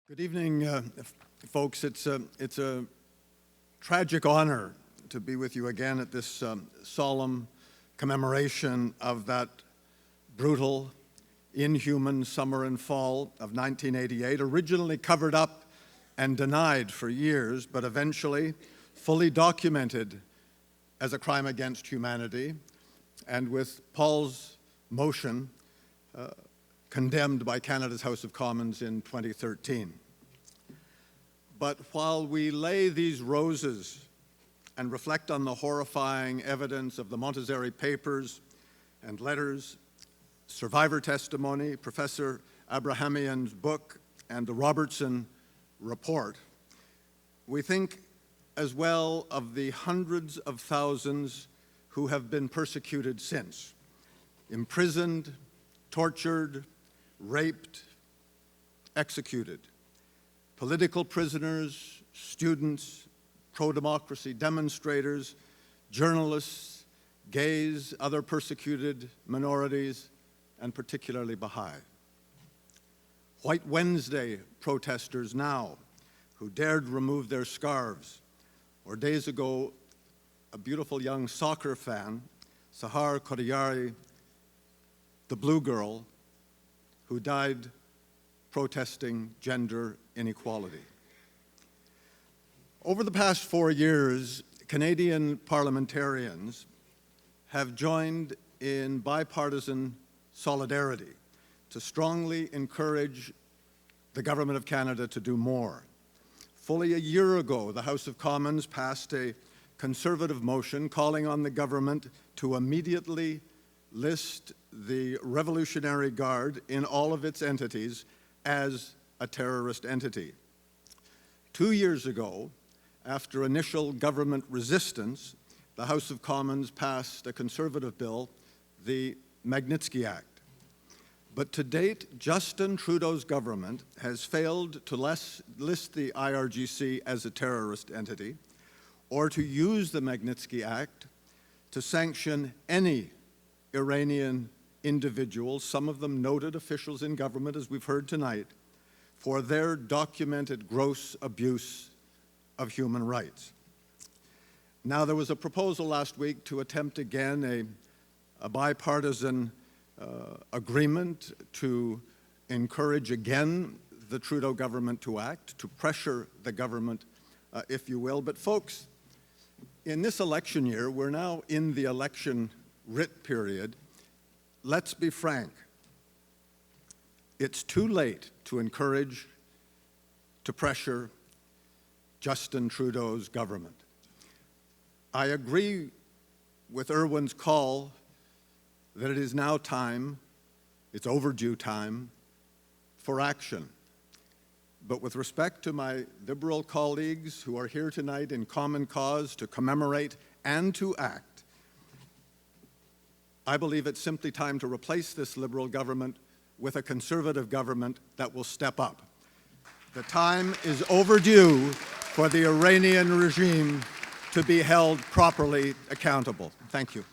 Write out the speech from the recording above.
Good evening, folks. It's a tragic honor to be with you again at this solemn commemoration of that brutal, inhuman summer and fall of 1988, originally covered up and denied for years, but eventually fully documented as a crime against humanity, and with Paul's motion, condemned by Canada's House of Commons in 2013. But while we lay these roses and reflect on the horrifying evidence of the Montessori papers and letters, survivor testimony, Professor Abrahamian's book, and the Robertson report, we think as well of the hundreds of thousands who have been persecuted since, imprisoned, tortured, raped, executed, political prisoners, students, pro-democracy demonstrators, journalists, gays, other persecuted minorities, and particularly Baha'i. White Wednesday protesters now who dared remove their scarves, or days ago, a beautiful young soccer fan, Sahar Kodayari, the blue girl, who died protesting gender inequality. Over the past 4 years, Canadian parliamentarians have joined in bipartisan solidarity to strongly encourage the Government of Canada to do more. Fully a year ago, the House of Commons passed a Conservative motion calling on the government to immediately list the Revolutionary Guard in all of its entities as a terrorist entity. 2 years ago, after initial government resistance, the House of Commons passed a Conservative bill, the Magnitsky Act. But to date, Justin Trudeau's government has failed to list the IRGC as a terrorist entity or to use the Magnitsky Act to sanction any Iranian individuals, some of them noted officials in government, as we've heard tonight, for their documented gross abuse of human rights. Now, there was a proposal last week to attempt again a bipartisan agreement to encourage again the Trudeau government to act, to pressure the government, if you will. But folks, in this election year, we're now in the election writ period. Let's be frank. It's too late to encourage, to pressure Justin Trudeau's government. I agree with Irwin's call that it is now time, it's overdue time, for action. But with respect to my Liberal colleagues who are here tonight in common cause to commemorate and to act, I believe it's simply time to replace this Liberal government with a Conservative government that will step up. The time is overdue for the Iranian regime to be held properly accountable. Thank you.